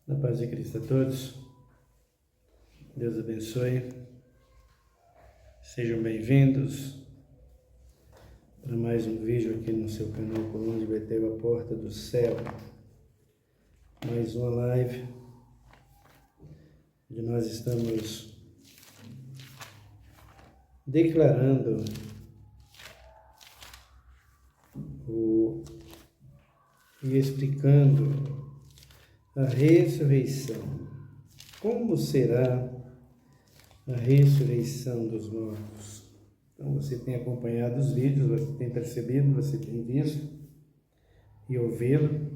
Na paz de Cristo a todos, Deus abençoe, sejam bem-vindos para mais um vídeo aqui no seu canal Coluna de Betel, a Porta do Céu. Mais uma live, onde nós estamos declarando e explicando a ressurreição. Como será a ressurreição dos mortos? Então você tem acompanhado os vídeos, você tem percebido, você tem visto e ouvido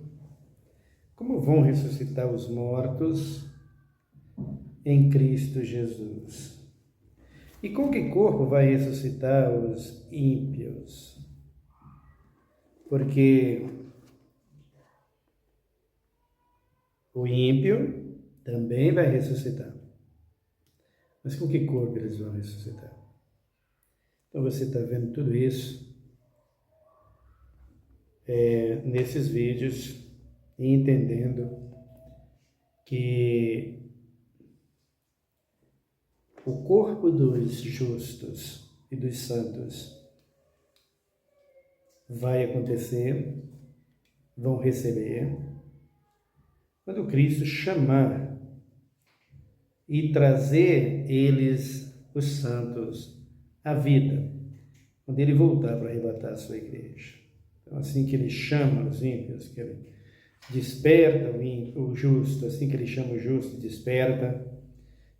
como vão ressuscitar os mortos em Cristo Jesus. E com que corpo vai ressuscitar os ímpios? Porque o ímpio também vai ressuscitar. Mas com que corpo eles vão ressuscitar? Então você está vendo tudo isso nesses vídeos e entendendo que o corpo dos justos e dos santos vai acontecer, vão receber, quando Cristo chamar e trazer eles, os santos, à vida, quando ele voltar para arrebatar a sua igreja. Então, assim que ele chama os ímpios, que ele desperta o justo, assim que ele chama o justo, desperta,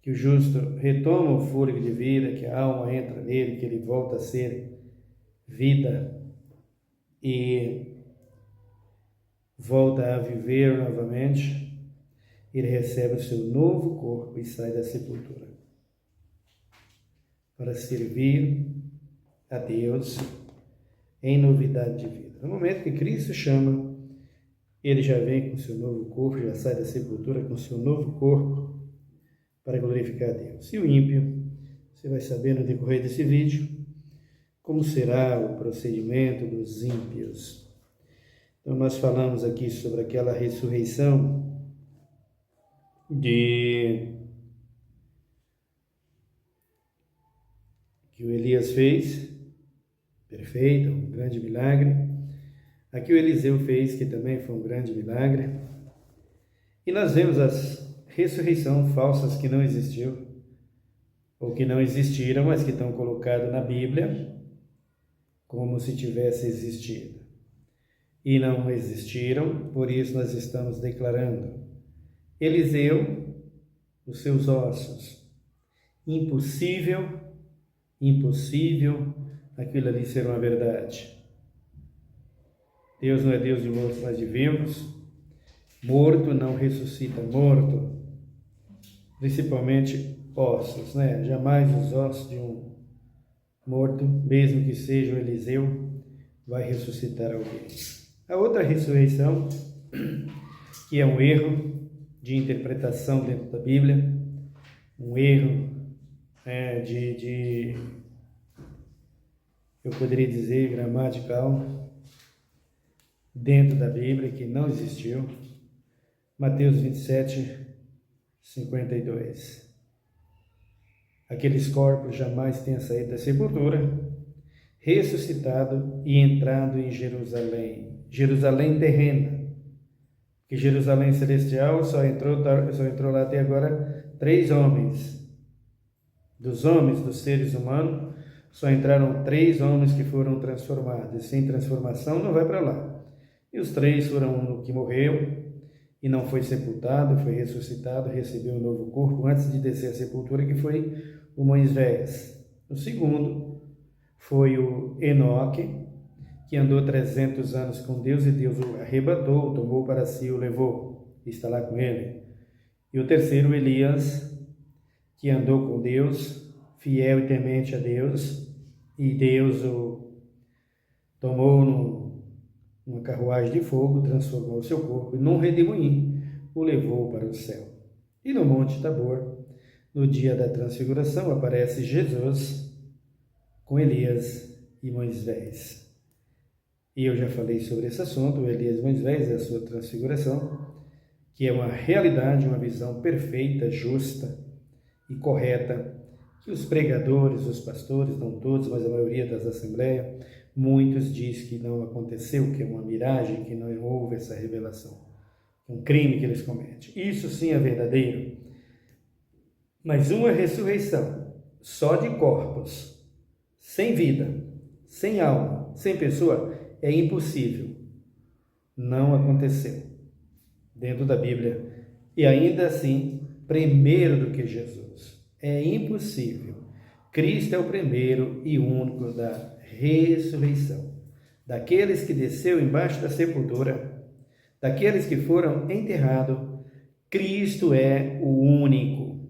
que o justo retoma o fôlego de vida, que a alma entra nele, que ele volta a ser vida e volta a viver novamente, ele recebe o seu novo corpo e sai da sepultura para servir a Deus em novidade de vida. No momento que Cristo chama, ele já vem com o seu novo corpo, já sai da sepultura com o seu novo corpo para glorificar a Deus. E o ímpio, você vai saber no decorrer desse vídeo como será o procedimento dos ímpios. Então nós falamos aqui sobre aquela ressurreição que o Elias fez, perfeito, um grande milagre. Aqui o Eliseu fez, que também foi um grande milagre. E nós vemos as ressurreições falsas que não existiu, ou que não existiram, mas que estão colocadas na Bíblia como se tivesse existido. E não existiram, por isso nós estamos declarando. Eliseu, os seus ossos, impossível aquilo ali ser uma verdade. Deus não é Deus de mortos, mas de vivos. Morto não ressuscita morto, principalmente ossos, né? Jamais os ossos de um morto, mesmo que seja o Eliseu, vai ressuscitar alguém. A outra ressurreição, que é um erro de interpretação dentro da Bíblia, um erro eu poderia dizer, gramatical, dentro da Bíblia, que não existiu. Mateus 27, 52. Aqueles corpos jamais tenham saído da sepultura, ressuscitado e entrado em Jerusalém. Jerusalém terrena. Que Jerusalém celestial só entrou lá até agora 3 homens. Dos homens, dos seres humanos, só entraram 3 homens que foram transformados. E sem transformação não vai para lá. E os 3 foram um que morreu e não foi sepultado, foi ressuscitado, recebeu um novo corpo antes de descer à sepultura, que foi o Moisés. O segundo foi o Enoque, que andou 300 anos com Deus e Deus o arrebatou, tomou para si, o levou, está lá com ele. E o terceiro, Elias, que andou com Deus, fiel e temente a Deus, e Deus o tomou numa carruagem de fogo, transformou o seu corpo e num redemoinho o levou para o céu. E no Monte Tabor, no dia da transfiguração, aparece Jesus com Elias e Moisés. E eu já falei sobre esse assunto, Elias e Moisés, a sua transfiguração, que é uma realidade, uma visão perfeita, justa e correta, que os pregadores, os pastores, não todos, mas a maioria das assembleias, muitos diz que não aconteceu, que é uma miragem, que não houve essa revelação. Um crime que eles cometem. Isso sim é verdadeiro. Mas uma ressurreição só de corpos, sem vida, sem alma, sem pessoa, é impossível. Não aconteceu dentro da Bíblia. E ainda assim, primeiro do que Jesus. É impossível. Cristo é o primeiro e único da ressurreição. Daqueles que desceu embaixo da sepultura, daqueles que foram enterrados, Cristo é o único.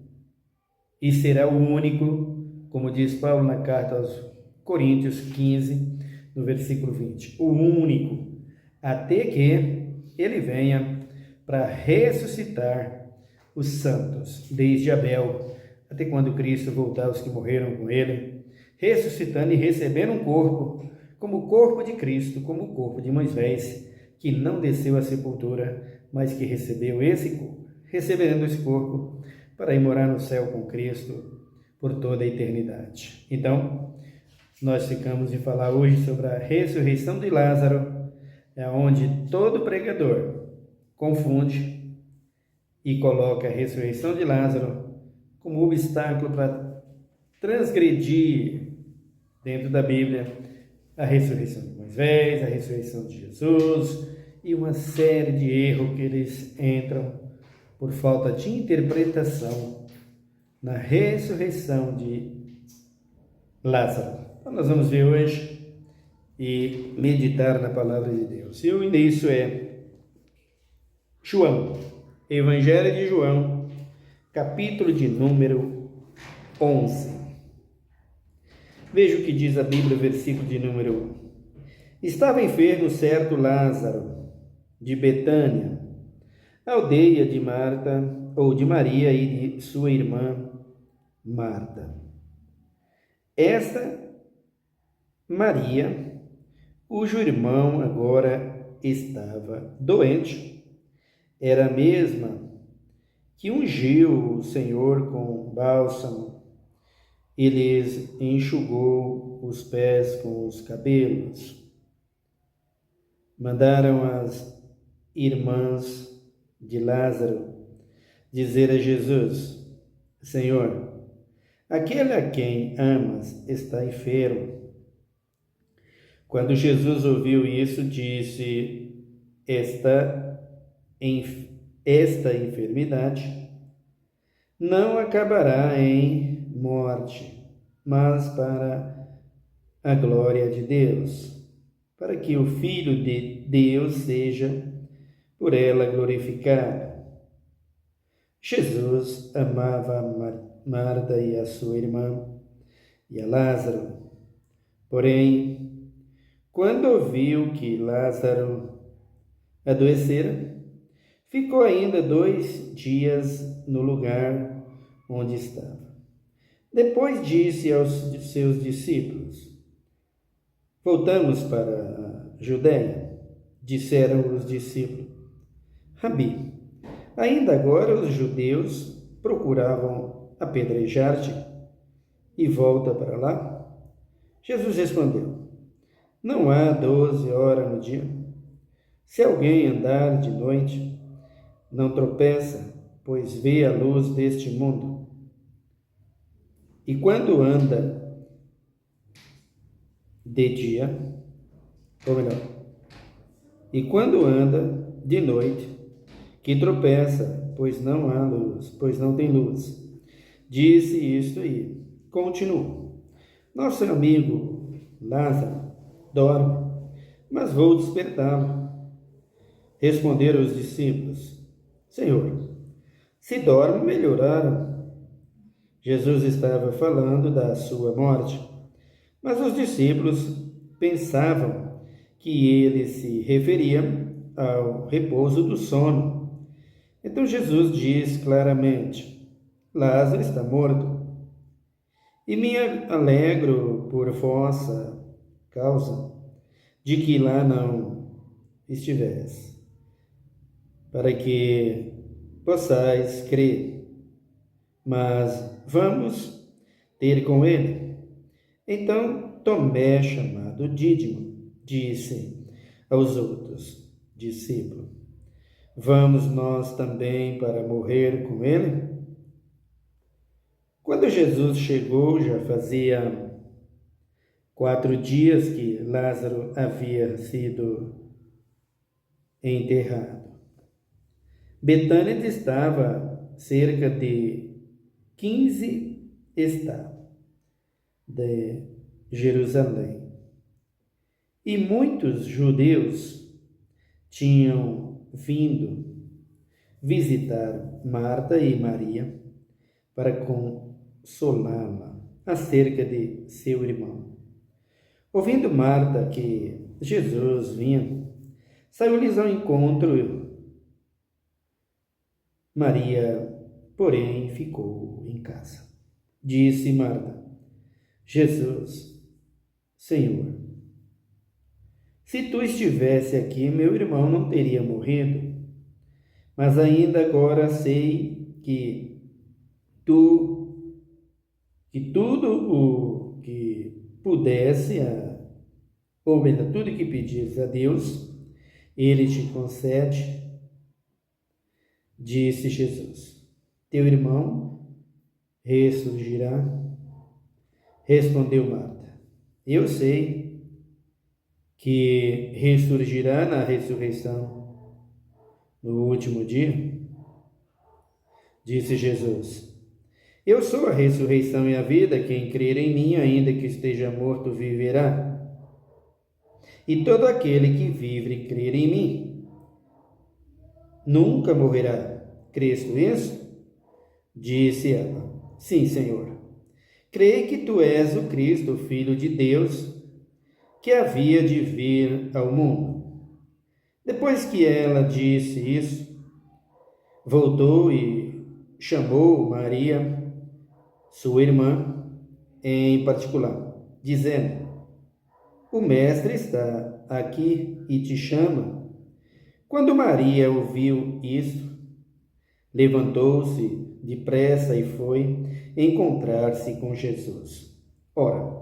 E será o único, como diz Paulo na carta aos Coríntios 15, no versículo 20. O único, até que ele venha para ressuscitar os santos, desde Abel, até quando Cristo voltar aos que morreram com ele, ressuscitando e recebendo um corpo, como o corpo de Cristo, como o corpo de Moisés, que não desceu à sepultura, mas que recebeu esse corpo, recebendo esse corpo para ir morar no céu com Cristo por toda a eternidade. Então, nós ficamos de falar hoje sobre a ressurreição de Lázaro, onde todo pregador confunde e coloca a ressurreição de Lázaro como obstáculo para transgredir dentro da Bíblia a ressurreição de Moisés, a ressurreição de Jesus e uma série de erros que eles entram por falta de interpretação na ressurreição de Lázaro. Então nós vamos ver hoje e meditar na palavra de Deus. E o início é João, Evangelho de João, capítulo de número 11. Veja o que diz a Bíblia, versículo de número 1. Estava enfermo certo Lázaro, de Betânia, aldeia de Marta, ou de Maria e de sua irmã Marta. Esta Maria, cujo irmão agora estava doente, era a mesma que ungiu o Senhor com bálsamo e lhes enxugou os pés com os cabelos. Mandaram as irmãs de Lázaro dizer a Jesus: Senhor, aquele a quem amas está enfermo. Quando Jesus ouviu isso, disse: esta enfermidade não acabará em morte, mas para a glória de Deus, para que o Filho de Deus seja por ela glorificado. Jesus amava a Marta e a sua irmã e a Lázaro. Porém, quando ouviu que Lázaro adoecera, ficou ainda 2 dias no lugar onde estava. Depois disse aos seus discípulos: voltamos para a Judeia. Disseram os discípulos: Rabi, ainda agora os judeus procuravam apedrejar-te e volta para lá? Jesus respondeu: não há 12 horas no dia. Se alguém andar de noite, não tropeça, pois vê a luz deste mundo. E quando anda de dia, ou melhor, e quando anda de noite, que tropeça, pois não há luz, pois não tem luz. Disse isto e continuou: nosso amigo Lázaro dorme, mas vou despertá-lo. Responderam os discípulos: Senhor, se dorme, melhorará. Jesus estava falando da sua morte, mas os discípulos pensavam que ele se referia ao repouso do sono. Então Jesus diz claramente: Lázaro está morto, e me alegro por vossa causa de que lá não estivesse, para que possais crer. Mas vamos ter com ele. Então Tomé, chamado Dídimo, disse aos outros discípulos: Vamos nós também para morrer com ele? Quando Jesus chegou, já fazia 4 dias que Lázaro havia sido enterrado. Betânia estava cerca de 15 estados de Jerusalém. E muitos judeus tinham vindo visitar Marta e Maria para consolá-la acerca de seu irmão. Ouvindo Marta que Jesus vinha, saiu-lhes ao encontro. Maria, porém, ficou em casa. Disse Marta: Jesus, Senhor, se tu estivesse aqui, meu irmão não teria morrido. Mas ainda agora sei que tudo o que pudesse, ou melhor, tudo que pedires a Deus, Ele te concede. Disse Jesus: Teu irmão ressurgirá. Respondeu Marta: Eu sei que ressurgirá na ressurreição no último dia. Disse Jesus: Eu sou a ressurreição e a vida. Quem crer em mim, ainda que esteja morto, viverá. E todo aquele que vive e crer em mim nunca morrerá. Crês tu isso? Disse ela: Sim, Senhor. Creio que tu és o Cristo, o Filho de Deus, que havia de vir ao mundo. Depois que ela disse isso, voltou e chamou Maria, sua irmã, em particular, dizendo: O Mestre está aqui e te chama. Quando Maria ouviu isso, levantou-se depressa e foi encontrar-se com Jesus. Ora,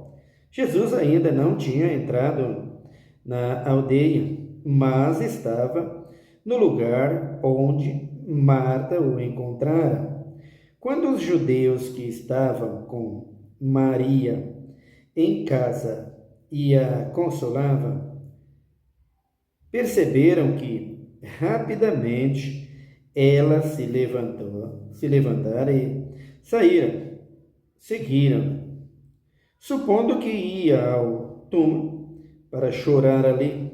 Jesus ainda não tinha entrado na aldeia, mas estava no lugar onde Marta o encontrara. Quando os judeus que estavam com Maria em casa e a consolavam, perceberam que rapidamente ela se levantara e seguiram, supondo que ia ao túmulo para chorar ali.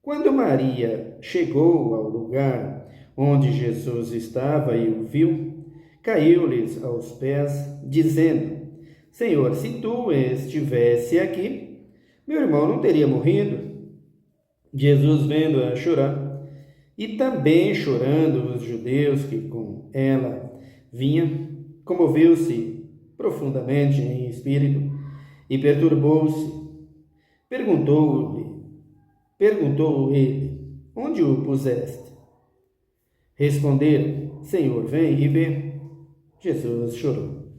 Quando Maria chegou ao lugar onde Jesus estava e o viu, caiu-lhes aos pés, dizendo: Senhor, se tu estivesse aqui, meu irmão não teria morrido. Jesus, vendo-a chorar, e também chorando os judeus que com ela vinham, comoveu-se profundamente em espírito e perturbou-se. Perguntou ele: Onde o puseste? Responderam: Senhor, vem e vê. Jesus chorou.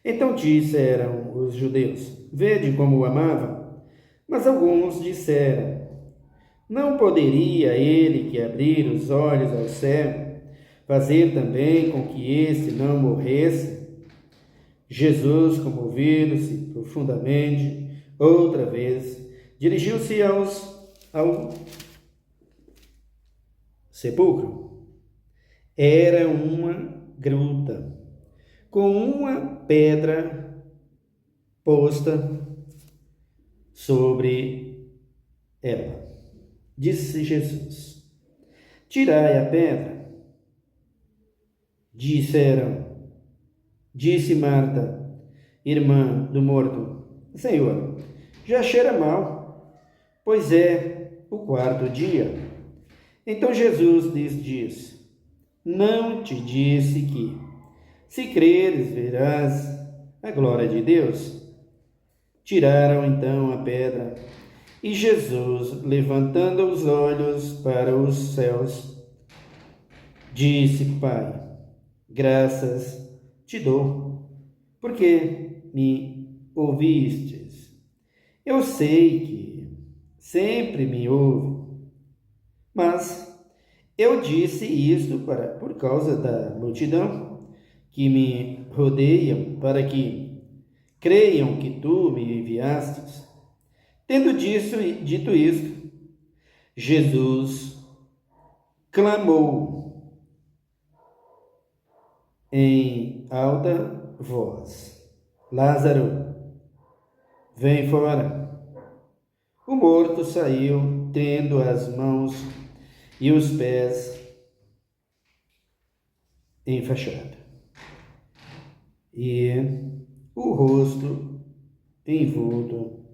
Então disseram os judeus: Vede como o amava. Mas alguns disseram: Não poderia ele que abrir os olhos ao cego fazer também com que este não morresse? Jesus, comovido-se profundamente, outra vez, dirigiu-se ao sepulcro. Era uma gruta com uma pedra posta sobre ela. Disse Jesus: Tirai a pedra. Disse Marta, irmã do morto: Senhor, já cheira mal, pois é o 4º dia. Então Jesus lhes disse: Não te disse que, se creres, verás a glória de Deus? Tiraram então a pedra. E Jesus, levantando os olhos para os céus, disse: Pai, graças te dou, porque me ouvistes. Eu sei que sempre me ouve, mas eu disse isto por causa da multidão que me rodeiam, para que creiam que tu me enviastes. Tendo dito isto, Jesus clamou em alta voz: Lázaro, vem fora. O morto saiu, tendo as mãos e os pés enfaixados, e o rosto envolto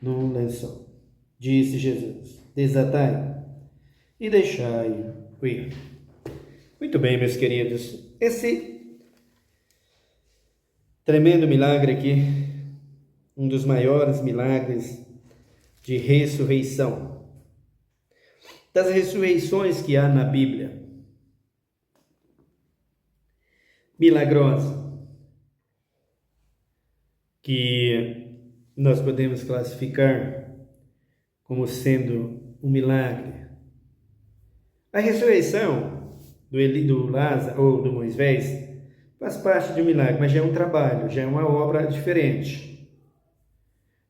num lençol. Disse Jesus: desatai e deixai-o ir. Muito bem, meus queridos, esse tremendo milagre aqui, um dos maiores milagres de ressurreição, das ressurreições que há na Bíblia, milagrosa, que nós podemos classificar como sendo um milagre. A ressurreição do Lázaro ou do Moisés faz parte de um milagre, mas já é um trabalho, já é uma obra diferente.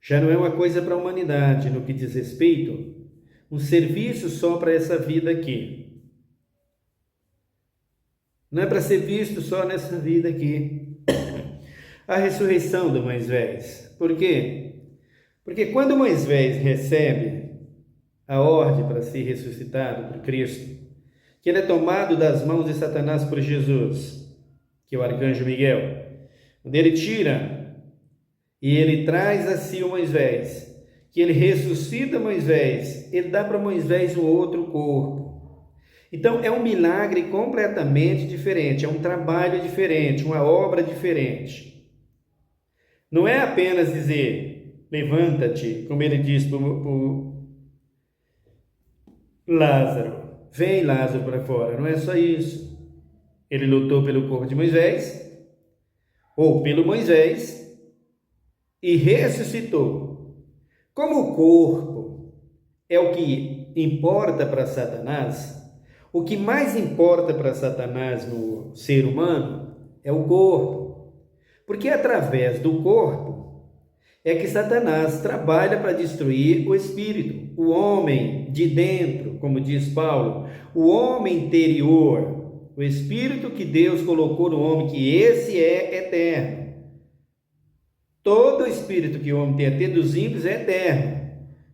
Já não é uma coisa para a humanidade no que diz respeito, um serviço só para essa vida aqui. Não é para ser visto só nessa vida aqui. A ressurreição do Moisés. Por quê? Porque quando Moisés recebe a ordem para ser ressuscitado por Cristo, que ele é tomado das mãos de Satanás por Jesus, que é o arcanjo Miguel, quando ele tira e ele traz a si o Moisés, que ele ressuscita Moisés, ele dá para Moisés um outro corpo. Então é um milagre completamente diferente, é um trabalho diferente, uma obra diferente. Não é apenas dizer, levanta-te, como ele diz para Lázaro, vem Lázaro para fora. Não é só isso. Ele lutou pelo corpo de Moisés, ou pelo Moisés, e ressuscitou. Como o corpo é o que importa para Satanás, o que mais importa para Satanás no ser humano é o corpo. Porque através do corpo é que Satanás trabalha para destruir o espírito, o homem de dentro, como diz Paulo, o homem interior, o espírito que Deus colocou no homem, que esse é eterno. Todo espírito que o homem tem até dos ímpios é eterno.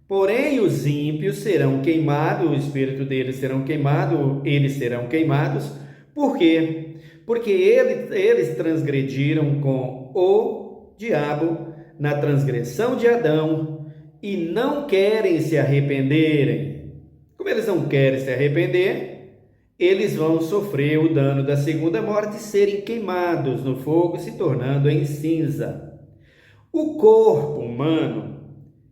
Porém, os ímpios serão queimados, o espírito deles serão queimado, eles serão queimados. Por quê? Porque eles transgrediram com o diabo na transgressão de Adão e não querem se arrependerem. Como eles não querem se arrepender, eles vão sofrer o dano da segunda morte e serem queimados no fogo, se tornando em cinza. O corpo humano,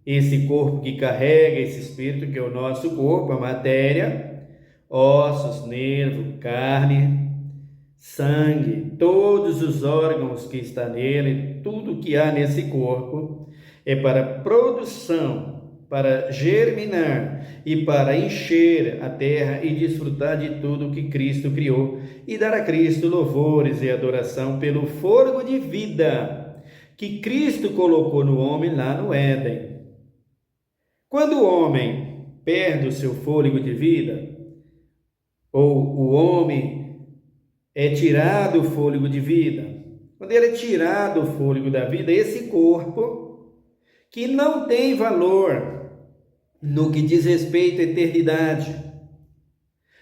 esse corpo que carrega esse espírito, que é o nosso corpo, a matéria, ossos, nervo, carne, sangue, todos os órgãos que está nele, tudo que há nesse corpo, é para produção, para germinar e para encher a terra e desfrutar de tudo que Cristo criou e dar a Cristo louvores e adoração pelo fôlego de vida que Cristo colocou no homem lá no Éden. Quando o homem perde o seu fôlego de vida, ou o homem é tirado o fôlego de vida, quando ele é tirado o fôlego da vida, esse corpo, que não tem valor no que diz respeito à eternidade,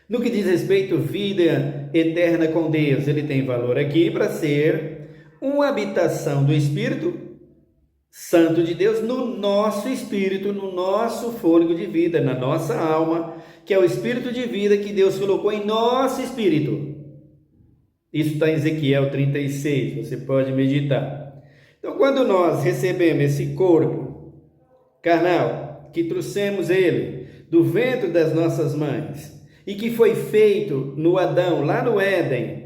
no que diz respeito à vida eterna com Deus, ele tem valor aqui para ser uma habitação do Espírito Santo de Deus no nosso espírito, no nosso fôlego de vida, na nossa alma, que é o espírito de vida que Deus colocou em nosso espírito. Isso está em Ezequiel 36, você pode meditar. Então, quando nós recebemos esse corpo carnal, que trouxemos ele do ventre das nossas mães, e que foi feito no Adão, lá no Éden,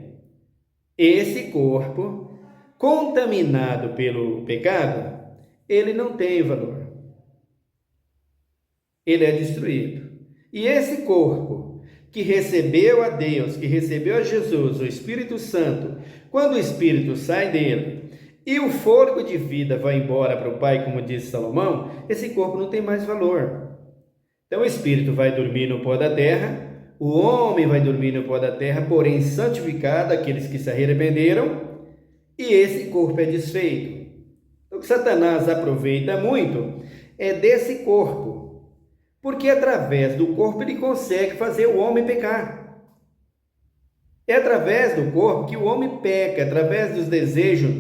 esse corpo, contaminado pelo pecado, ele não tem valor. Ele é destruído. E esse corpo que recebeu a Deus, que recebeu a Jesus, o Espírito Santo, quando o Espírito sai dele e o fôlego de vida vai embora para o Pai, como disse Salomão, esse corpo não tem mais valor. Então o Espírito vai dormir no pó da terra, o homem vai dormir no pó da terra, porém santificado, aqueles que se arrependeram, e esse corpo é desfeito. Então o que Satanás aproveita muito é desse corpo, porque através do corpo ele consegue fazer o homem pecar. É através do corpo que o homem peca, através dos desejos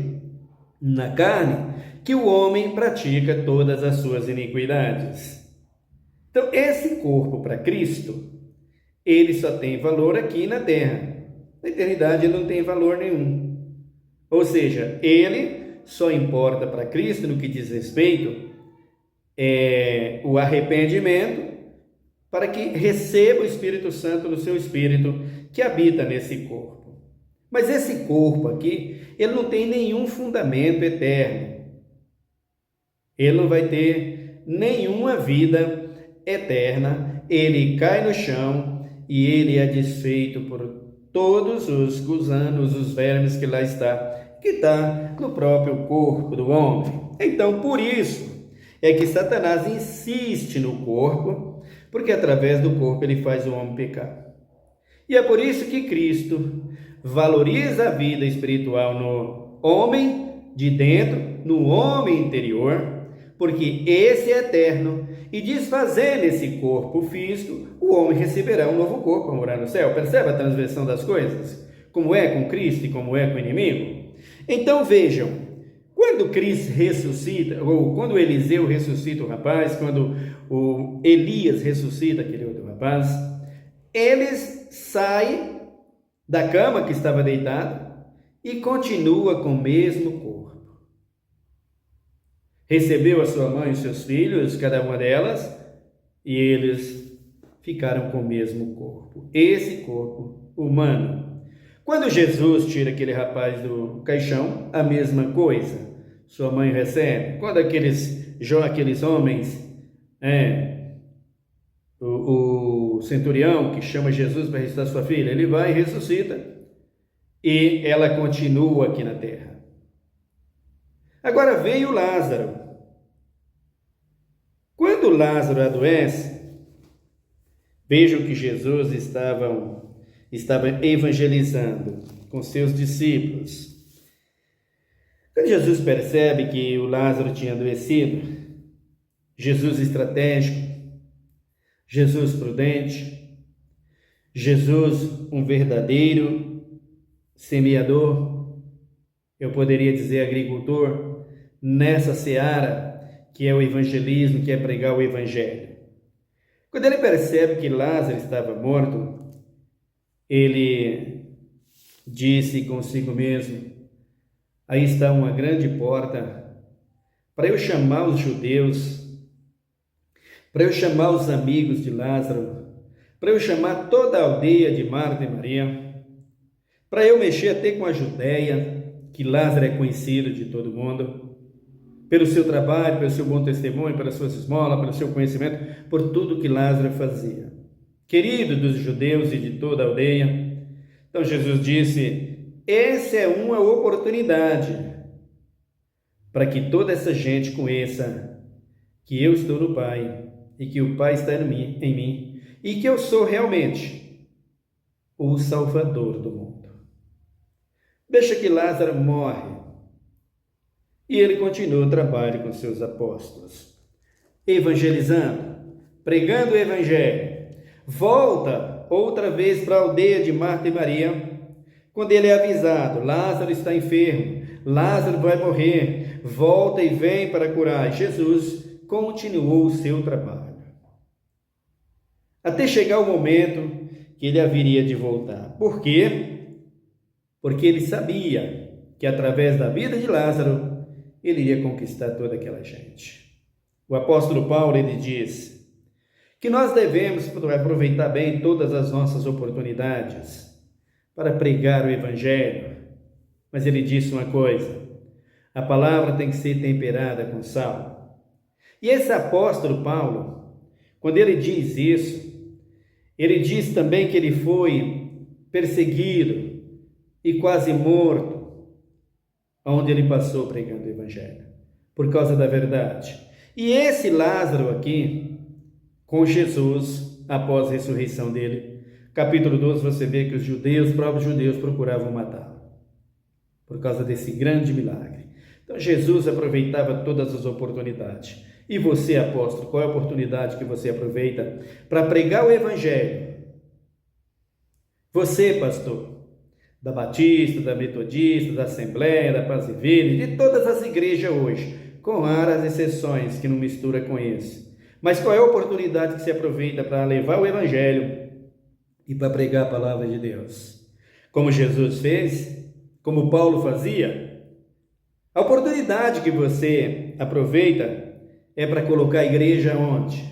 na carne, que o homem pratica todas as suas iniquidades. Então, esse corpo para Cristo, ele só tem valor aqui na terra. Na eternidade ele não tem valor nenhum. Ou seja, ele só importa para Cristo no que diz respeito o arrependimento, para que receba o Espírito Santo no seu espírito que habita nesse corpo. Mas esse corpo aqui, ele não tem nenhum fundamento eterno. Ele não vai ter nenhuma vida eterna. Ele cai no chão e ele é desfeito por todos os gusanos, os vermes que lá está, que está no próprio corpo do homem. Então, por isso é que Satanás insiste no corpo, porque através do corpo ele faz o homem pecar. E é por isso que Cristo valoriza a vida espiritual no homem de dentro, no homem interior, porque esse é eterno, e desfazendo esse corpo físico, o homem receberá um novo corpo a morar no céu. Percebe a transversão das coisas? Como é com Cristo e como é com o inimigo? Então vejam, quando Cristo ressuscita, ou quando Eliseu ressuscita o rapaz, quando o Elias ressuscita aquele outro rapaz, eles saem da cama que estava deitado e continua com o mesmo corpo. Recebeu a sua mãe e os seus filhos, cada uma delas, e eles ficaram com o mesmo corpo. Esse corpo humano. Quando Jesus tira aquele rapaz do caixão, a mesma coisa. Sua mãe recebe. Quando aqueles homens, o centurião que chama Jesus para ressuscitar sua filha, ele vai e ressuscita, e ela continua aqui na terra. Agora veio Lázaro. Quando Lázaro adoece, vejam que Jesus estava evangelizando com seus discípulos. Quando Jesus percebe que o Lázaro tinha adoecido, Jesus estratégico, Jesus prudente, Jesus um verdadeiro semeador, eu poderia dizer agricultor, nessa seara que é o evangelismo, que é pregar o evangelho. Quando ele percebe que Lázaro estava morto, ele disse consigo mesmo: aí está uma grande porta para eu chamar os judeus, para eu chamar os amigos de Lázaro, para eu chamar toda a aldeia de Marta e Maria, para eu mexer até com a Judéia, que Lázaro é conhecido de todo mundo, pelo seu trabalho, pelo seu bom testemunho, pelas suas esmolas, pelo seu conhecimento, por tudo que Lázaro fazia. Querido dos judeus e de toda a aldeia. Então Jesus disse: essa é uma oportunidade para que toda essa gente conheça que eu estou no Pai e que o Pai está em mim e que eu sou realmente o Salvador do mundo. Deixa que Lázaro morre e ele continua o trabalho com seus apóstolos, evangelizando, pregando o evangelho. Volta outra vez para a aldeia de Marta e Maria, quando ele é avisado: Lázaro está enfermo, Lázaro vai morrer, volta e vem para curar. Jesus continuou o seu trabalho, até chegar o momento que ele haveria de voltar. Por quê? Porque ele sabia que através da vida de Lázaro, ele iria conquistar toda aquela gente. O apóstolo Paulo, ele diz que nós devemos aproveitar bem todas as nossas oportunidades para pregar o evangelho, Mas ele disse uma coisa: a palavra tem que ser temperada com sal. E esse apóstolo Paulo, quando ele diz isso, ele diz também que ele foi perseguido e quase morto, onde ele passou pregando o evangelho, por causa da verdade. E esse Lázaro aqui, com Jesus, após a ressurreição dele, capítulo 12, você vê que os próprios judeus procuravam matá-lo, por causa desse grande milagre. Então Jesus aproveitava todas as oportunidades. E você, apóstolo, qual é a oportunidade que você aproveita para pregar o evangelho? Você, pastor, da Batista, da Metodista, da Assembleia, da Paz e Vida, de todas as igrejas hoje, com raras exceções que não mistura com esse. Mas qual é a oportunidade que você aproveita para levar o evangelho e para pregar a palavra de Deus? Como Jesus fez, como Paulo fazia, a oportunidade que você aproveita é para colocar a igreja onde?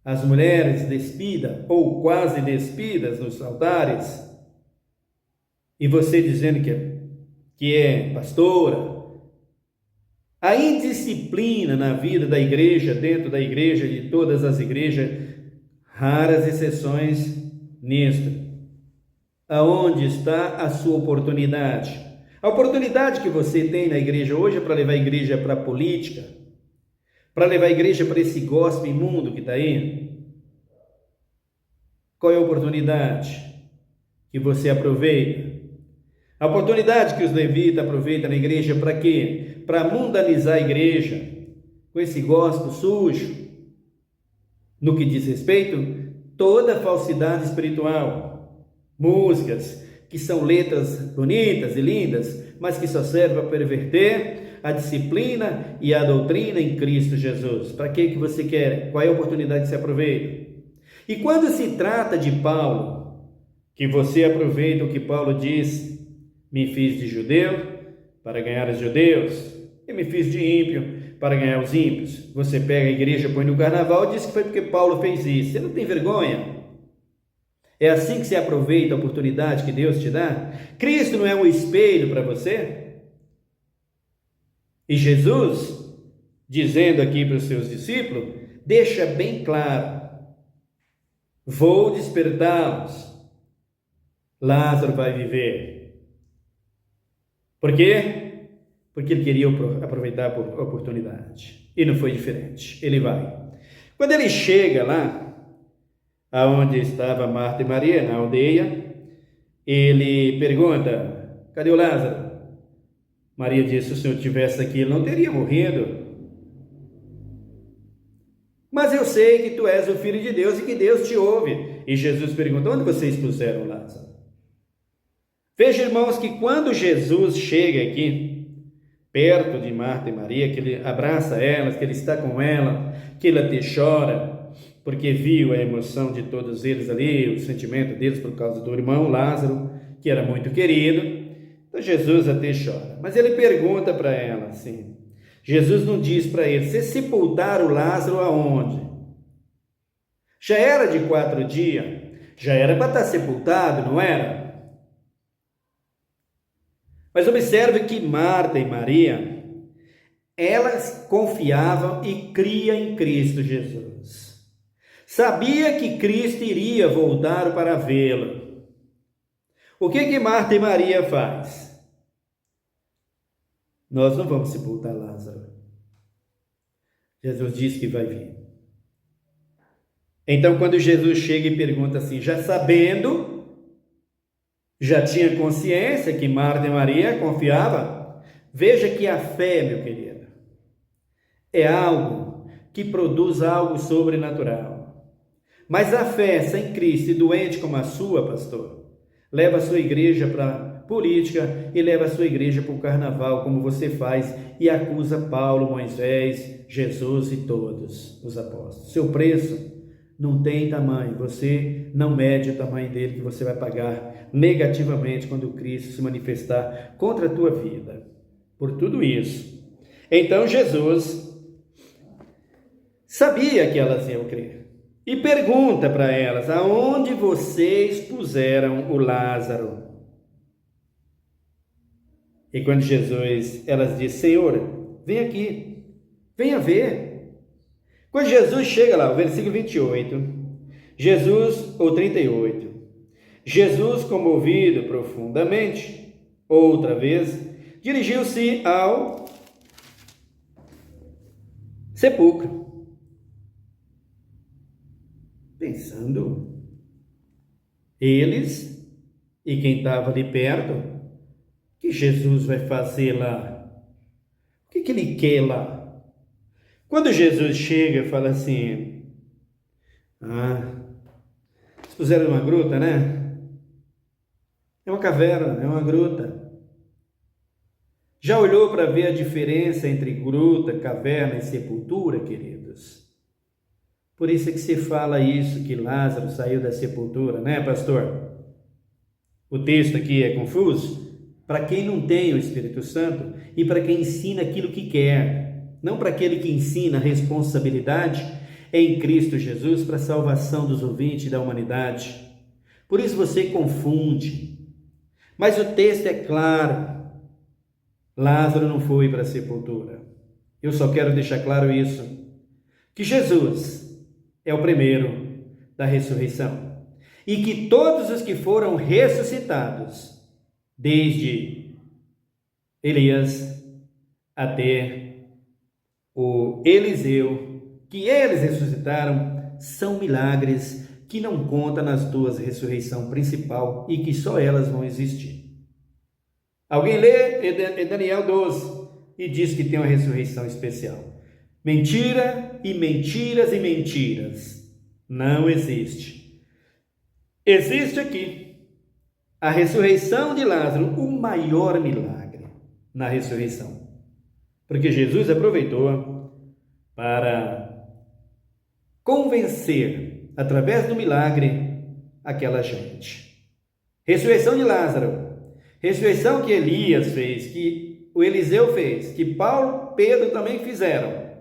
As mulheres despidas ou quase despidas nos altares, e você dizendo que é pastora. A indisciplina na vida da igreja, dentro da igreja, de todas as igrejas, raras exceções nisto. Aonde está a sua oportunidade? A oportunidade que você tem na igreja hoje é para levar a igreja para a política, para levar a igreja para esse gospel imundo que está aí? Qual é a oportunidade que você aproveita? A oportunidade que os levitas aproveitam na igreja para quê? Para mundanizar a igreja com esse gospel sujo, no que diz respeito toda falsidade espiritual, músicas que são letras bonitas e lindas, mas que só servem para perverter a disciplina e a doutrina em Cristo Jesus. Para que você quer? Qual é a oportunidade que você aproveita? E quando se trata de Paulo, que você aproveita o que Paulo diz: me fiz de judeu para ganhar os judeus, e me fiz de ímpio para ganhar os ímpios. Você pega a igreja, põe no carnaval e diz que foi porque Paulo fez isso. Você não tem vergonha? É assim que você aproveita a oportunidade que Deus te dá? Cristo não é um espelho para você? E Jesus, dizendo aqui para os seus discípulos, deixa bem claro: vou despertá-los, Lázaro vai viver. Por quê? Porque ele queria aproveitar a oportunidade. E não foi diferente. Ele vai. Quando ele chega lá, aonde estava Marta e Maria, na aldeia, ele pergunta: cadê o Lázaro? Maria disse: se o senhor tivesse aqui, ele não teria morrido. Mas eu sei que tu és o Filho de Deus e que Deus te ouve. E Jesus pergunta: onde vocês puseram Lázaro? Veja, irmãos, que quando Jesus chega aqui, perto de Marta e Maria, que ele abraça elas, que ele está com ela, que ele até chora, porque viu a emoção de todos eles ali, o sentimento deles por causa do irmão Lázaro, que era muito querido. Então Jesus até chora, mas ele pergunta para ela assim, Jesus não diz para ele: você sepultaram o Lázaro aonde? Já era de 4 dias, já era para estar sepultado, não era? Mas observe que Marta e Maria, elas confiavam e criam em Cristo Jesus. Sabia que Cristo iria voltar para vê-lo. O que Marta e Maria faz? Nós não vamos sepultar Lázaro. Jesus disse que vai vir. Então, quando Jesus chega e pergunta assim, já sabendo, já tinha consciência que Marta e Maria confiavam, veja que a fé, meu querido, é algo que produz algo sobrenatural. Mas a fé sem Cristo e doente como a sua, pastor, leva a sua igreja para política e leva a sua igreja para o carnaval, como você faz, e acusa Paulo, Moisés, Jesus e todos os apóstolos. Seu preço não tem tamanho, você não mede o tamanho dele, que você vai pagar negativamente quando Cristo se manifestar contra a tua vida. Por tudo isso, então Jesus sabia que elas iam crer. E pergunta para elas: aonde vocês puseram o Lázaro? E quando elas dizem, Senhor, vem aqui, venha ver. Quando Jesus chega lá, o versículo 28, ou 38, Jesus, comovido profundamente, outra vez, dirigiu-se ao sepulcro, pensando, eles e quem estava ali perto, o que Jesus vai fazer lá? O que ele quer lá? Quando Jesus chega, fala assim, eles puseram uma gruta, né? É uma caverna, é uma gruta. Já olhou para ver a diferença entre gruta, caverna e sepultura, queridos? Por isso é que se fala isso, que Lázaro saiu da sepultura, né, pastor? O texto aqui é confuso para quem não tem o Espírito Santo e para quem ensina aquilo que quer, não para aquele que ensina a responsabilidade em Cristo Jesus para a salvação dos ouvintes e da humanidade. Por isso você confunde. Mas o texto é claro. Lázaro não foi para a sepultura. Eu só quero deixar claro isso, que Jesus é o primeiro da ressurreição. E que todos os que foram ressuscitados, desde Elias até o Eliseu, que eles ressuscitaram, são milagres que não contam nas duas ressurreições principal e que só elas vão existir. Alguém lê Daniel 12 e diz que tem uma ressurreição especial. Mentira e mentiras e mentiras. Não existe. Existe aqui a ressurreição de Lázaro, o maior milagre na ressurreição. Porque Jesus aproveitou para convencer, através do milagre, aquela gente. Ressurreição de Lázaro. Ressurreição que Elias fez, que o Eliseu fez, que Paulo, Pedro também fizeram.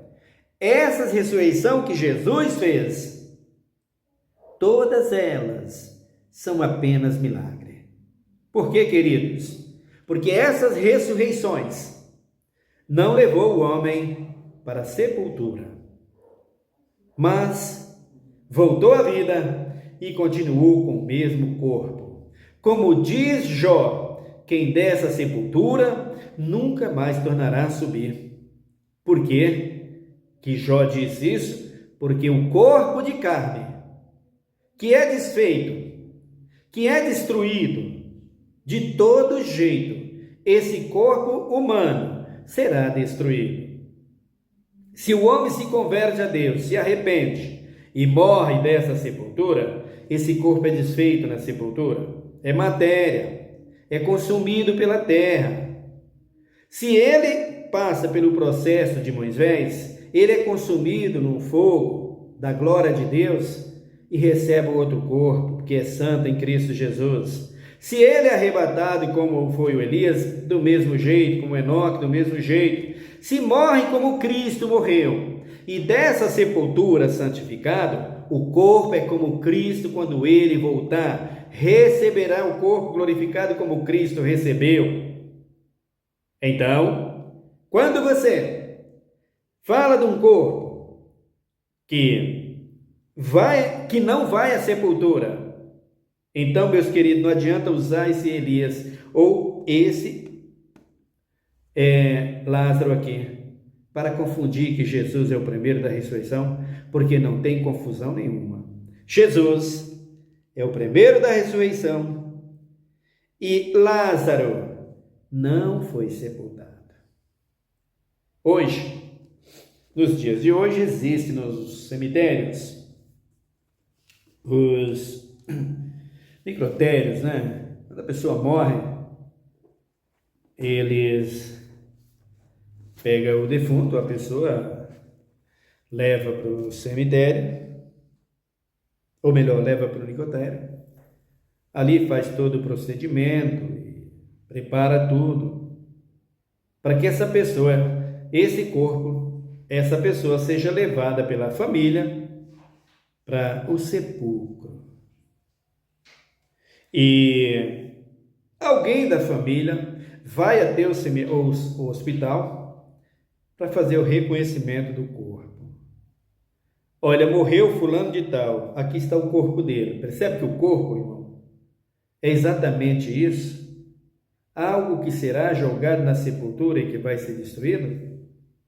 Essas ressurreições que Jesus fez, todas elas são apenas milagre. Por quê, queridos? Porque essas ressurreições não levou o homem para a sepultura, mas voltou à vida e continuou com o mesmo corpo. Como diz Jó, quem desce à sepultura nunca mais tornará a subir. Por quê que Jó diz isso? Porque o corpo de carne, que é desfeito, que é destruído de todo jeito, esse corpo humano será destruído. Se o homem se converte a Deus, se arrepende e morre dessa sepultura, esse corpo é desfeito na sepultura, é matéria, é consumido pela terra. Se ele passa pelo processo de Moisés, ele é consumido no fogo da glória de Deus e recebe outro corpo, que é santo em Cristo Jesus. Se ele é arrebatado como foi o Elias, do mesmo jeito, como Enoque, do mesmo jeito. Se morre como Cristo morreu, e dessa sepultura santificado, o corpo é como Cristo quando ele voltar, receberá o corpo glorificado como Cristo recebeu. Então, quando você fala de um corpo que não vai à sepultura, então, meus queridos, não adianta usar esse Elias ou esse Lázaro aqui para confundir que Jesus é o primeiro da ressurreição, porque não tem confusão nenhuma. Jesus é o primeiro da ressurreição e Lázaro não foi sepultado. Hoje, nos dias de hoje, existem nos cemitérios os necrotérios, né? Quando a pessoa morre, eles pegam o defunto, a pessoa leva para o cemitério, ou melhor, leva para o necrotério. Ali faz todo o procedimento, prepara tudo, para que essa pessoa, esse corpo, essa pessoa seja levada pela família para o sepulcro. E alguém da família vai até o hospital para fazer o reconhecimento do corpo. Olha, morreu fulano de tal, aqui está o corpo dele. Percebe que o corpo, irmão, é exatamente isso? Algo que será jogado na sepultura e que vai ser destruído?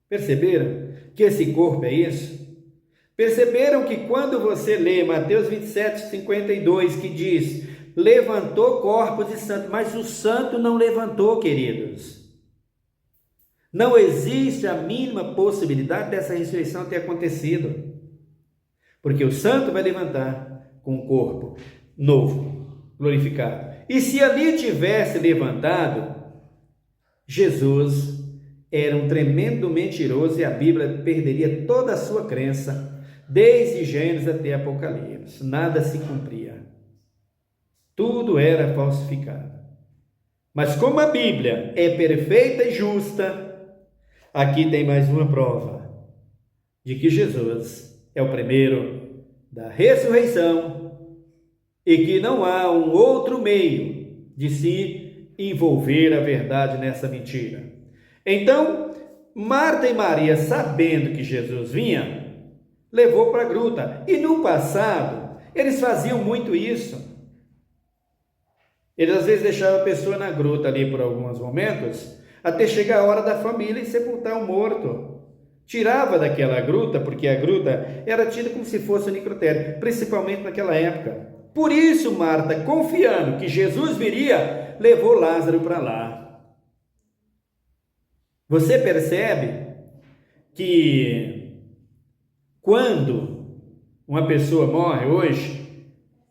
Perceberam que esse corpo é isso? Perceberam que quando você lê Mateus 27, 52, que diz: levantou corpos de santos, mas o santo não levantou, queridos. Não existe a mínima possibilidade dessa ressurreição ter acontecido, porque o santo vai levantar com um corpo novo, glorificado. E se ali tivesse levantado, Jesus era um tremendo mentiroso e a Bíblia perderia toda a sua crença, desde Gênesis até Apocalipse. Nada se cumpria. Tudo era falsificado. Mas como a Bíblia é perfeita e justa, aqui tem mais uma prova de que Jesus é o primeiro da ressurreição e que não há um outro meio de se envolver a verdade nessa mentira. Então, Marta e Maria, sabendo que Jesus vinha, levou para a gruta. E no passado, eles faziam muito isso. Eles às vezes deixavam a pessoa na gruta ali por alguns momentos, até chegar a hora da família e sepultar o morto. Tirava daquela gruta, porque a gruta era tida como se fosse um necrotério, principalmente naquela época. Por isso, Marta, confiando que Jesus viria, levou Lázaro para lá. Você percebe que quando uma pessoa morre hoje,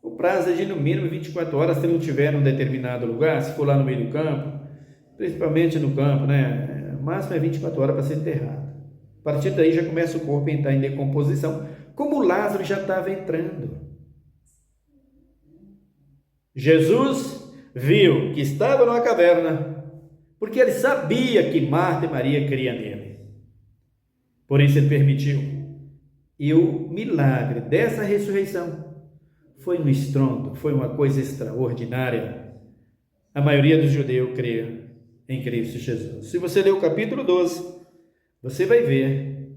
o prazo é de no mínimo 24 horas, se não tiver num determinado lugar, se for lá no meio do campo, principalmente no campo, né? O máximo é 24 horas para ser enterrado. A partir daí já começa o corpo a entrar em decomposição, como Lázaro já estava entrando. Jesus viu que estava numa caverna, porque ele sabia que Marta e Maria criam nele. Por isso ele permitiu. E o milagre dessa ressurreição foi um estrondo, foi uma coisa extraordinária. A maioria dos judeus crê em Cristo Jesus. Se você ler o capítulo 12, você vai ver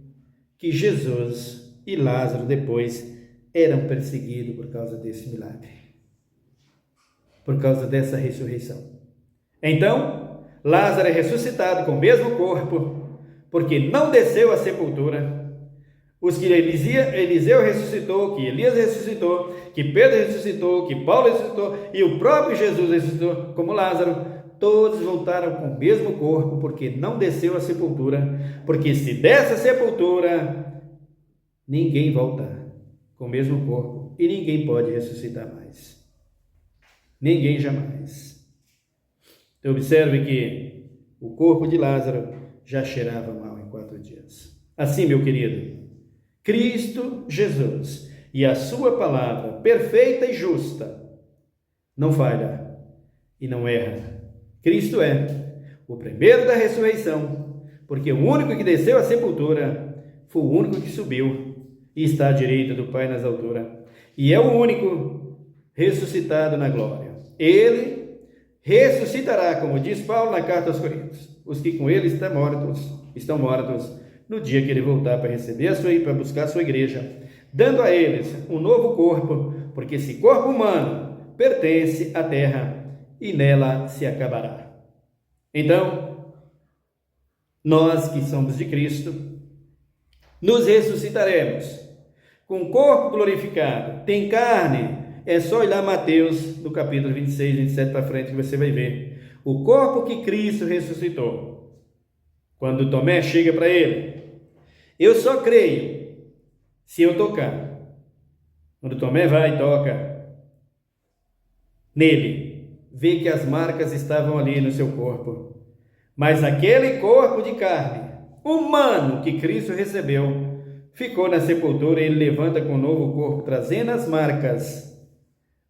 que Jesus e Lázaro depois eram perseguidos por causa desse milagre, por causa dessa ressurreição. Então, Lázaro é ressuscitado com o mesmo corpo, porque não desceu à sepultura. Os que Eliseu ressuscitou, que Elias ressuscitou, que Pedro ressuscitou, que Paulo ressuscitou e o próprio Jesus ressuscitou, como Lázaro, todos voltaram com o mesmo corpo, porque não desceu à sepultura, porque se desce à sepultura, ninguém volta com o mesmo corpo e ninguém pode ressuscitar mais. Ninguém jamais. Então observe que o corpo de Lázaro já cheirava mal em 4 dias. Assim, meu querido, Cristo Jesus e a sua palavra perfeita e justa não falha e não erra. Cristo é o primeiro da ressurreição, porque o único que desceu à sepultura foi o único que subiu e está à direita do Pai nas alturas, e é o único ressuscitado na glória. Ele ressuscitará, como diz Paulo na carta aos Coríntios, os que com ele estão mortos no dia que ele voltar para receber para buscar a sua igreja, dando a eles um novo corpo, porque esse corpo humano pertence à terra e nela se acabará. Então, nós que somos de Cristo, nos ressuscitaremos com corpo glorificado. Tem carne, é só olhar Mateus, no capítulo 26, 27 para frente, que você vai ver o corpo que Cristo ressuscitou. Quando Tomé chega para ele, eu só creio se eu tocar. Quando Tomé vai e toca nele, vê que as marcas estavam ali no seu corpo. Mas aquele corpo de carne, humano, que Cristo recebeu, ficou na sepultura e ele levanta com um novo corpo, trazendo as marcas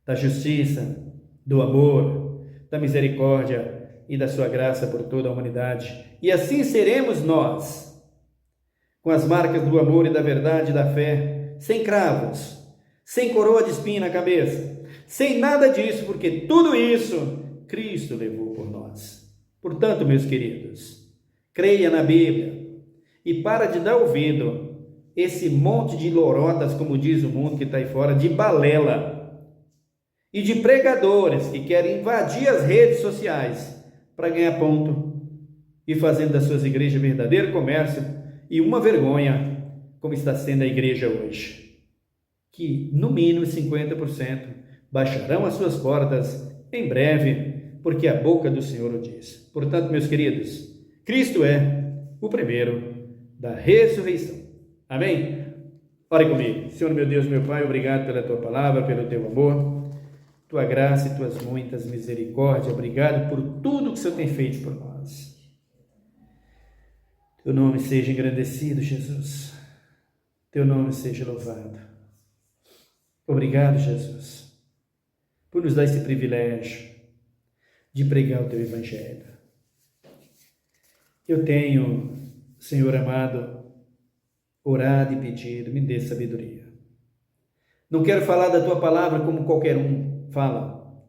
da justiça, do amor, da misericórdia e da sua graça por toda a humanidade. E assim seremos nós, com as marcas do amor e da verdade e da fé, sem cravos, sem coroa de espinho na cabeça, sem nada disso, porque tudo isso Cristo levou por nós. Portanto, meus queridos, creia na Bíblia e para de dar ouvido esse monte de lorotas, como diz o mundo que está aí fora, de balela e de pregadores que querem invadir as redes sociais para ganhar ponto e fazendo das suas igrejas verdadeiro comércio e uma vergonha, como está sendo a igreja hoje, que no mínimo 50% baixarão as suas portas em breve, porque a boca do Senhor o diz. Portanto, meus queridos, Cristo é o primeiro da ressurreição. Amém? Ore comigo. Senhor, meu Deus, meu Pai, obrigado pela Tua palavra, pelo Teu amor, Tua graça e Tuas muitas misericórdias. Obrigado por tudo que o Senhor tem feito por nós. Teu nome seja engrandecido, Jesus. Teu nome seja louvado. Obrigado, Jesus, por nos dar esse privilégio de pregar o Teu Evangelho. Eu tenho, Senhor amado, orado e pedido, me dê sabedoria. Não quero falar da Tua palavra como qualquer um fala.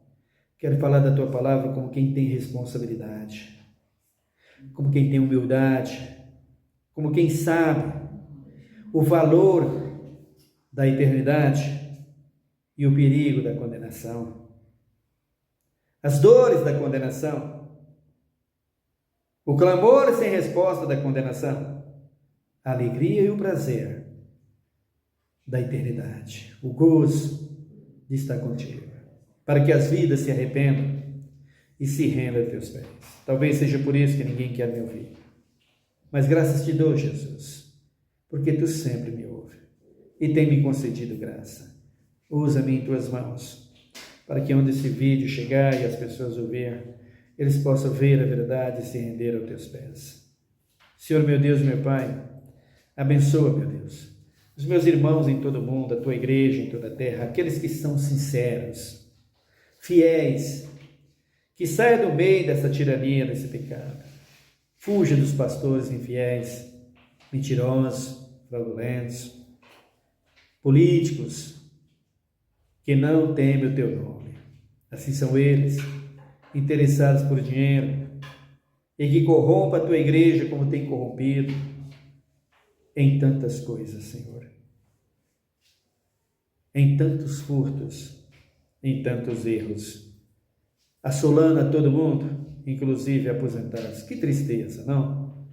Quero falar da Tua palavra como quem tem responsabilidade, como quem tem humildade, como quem sabe o valor da eternidade e o perigo da condenação, as dores da condenação, o clamor sem resposta da condenação, a alegria e o prazer da eternidade, o gozo de estar contigo, para que as vidas se arrependam e se rendam a teus pés. Talvez seja por isso que ninguém quer me ouvir, mas graças te dou, Jesus, porque tu sempre me ouves e tem me concedido graça. Usa-me em tuas mãos, para que onde esse vídeo chegar e as pessoas ouvirem, eles possam ver a verdade e se render aos teus pés. Senhor, meu Deus, meu Pai, abençoa, meu Deus, os meus irmãos em todo o mundo, a tua igreja em toda a terra, aqueles que são sinceros, fiéis, que saiam do meio dessa tirania, desse pecado. Fuja dos pastores infiéis, mentirosos, fraudulentos, políticos, que não temem o teu nome. Assim são eles, interessados por dinheiro, e que corrompa a tua igreja como tem corrompido em tantas coisas, Senhor. Em tantos furtos, em tantos erros, assolando a todo mundo, inclusive aposentados. Que tristeza, não?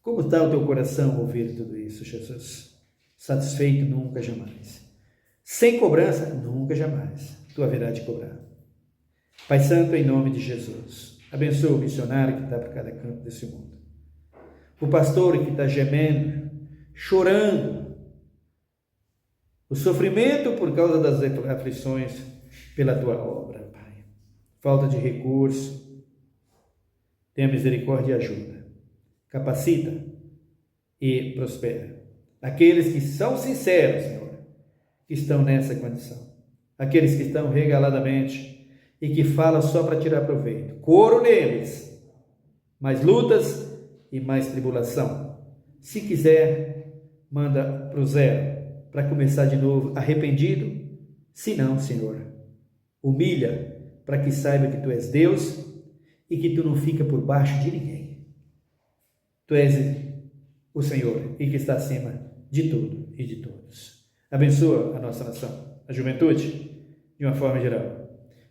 Como está o teu coração ao ouvir tudo isso, Jesus? Satisfeito nunca, jamais. Sem cobrança, nunca, jamais. Tu haverás de cobrar. Pai Santo, em nome de Jesus, abençoa o missionário que está por cada canto desse mundo. O pastor que está gemendo, chorando, o sofrimento por causa das aflições pela tua obra, Pai. Falta de recurso, tenha misericórdia e ajuda. Capacita e prospera. Aqueles que são sinceros, Senhor, que estão nessa condição. Aqueles que estão regaladamente e que falam só para tirar proveito. Coro neles, mais lutas e mais tribulação. Se quiser, manda para o zero, para começar de novo, arrependido. Se não, Senhor, humilha, para que saiba que Tu és Deus e que Tu não fica por baixo de ninguém. Tu és o Senhor e que está acima de tudo e de todos. Abençoa a nossa nação, a juventude, de uma forma geral.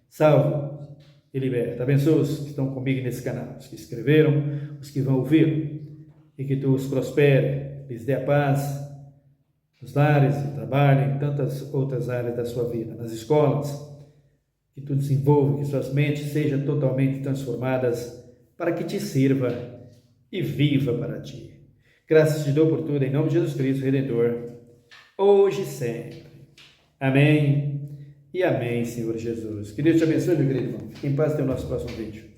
Salva e liberta. Abençoa os que estão comigo nesse canal, os que escreveram, os que vão ouvir, e que Tu os prospere, lhes dê a paz nos lares, no trabalho, em tantas outras áreas da sua vida, nas escolas, que Tu desenvolva, que suas mentes sejam totalmente transformadas para que Te sirva e viva para Ti. Graças Te dou por tudo, em nome de Jesus Cristo, Redentor, hoje e sempre. Amém e amém, Senhor Jesus. Que Deus te abençoe, meu querido irmão. Fique em paz até o nosso próximo vídeo.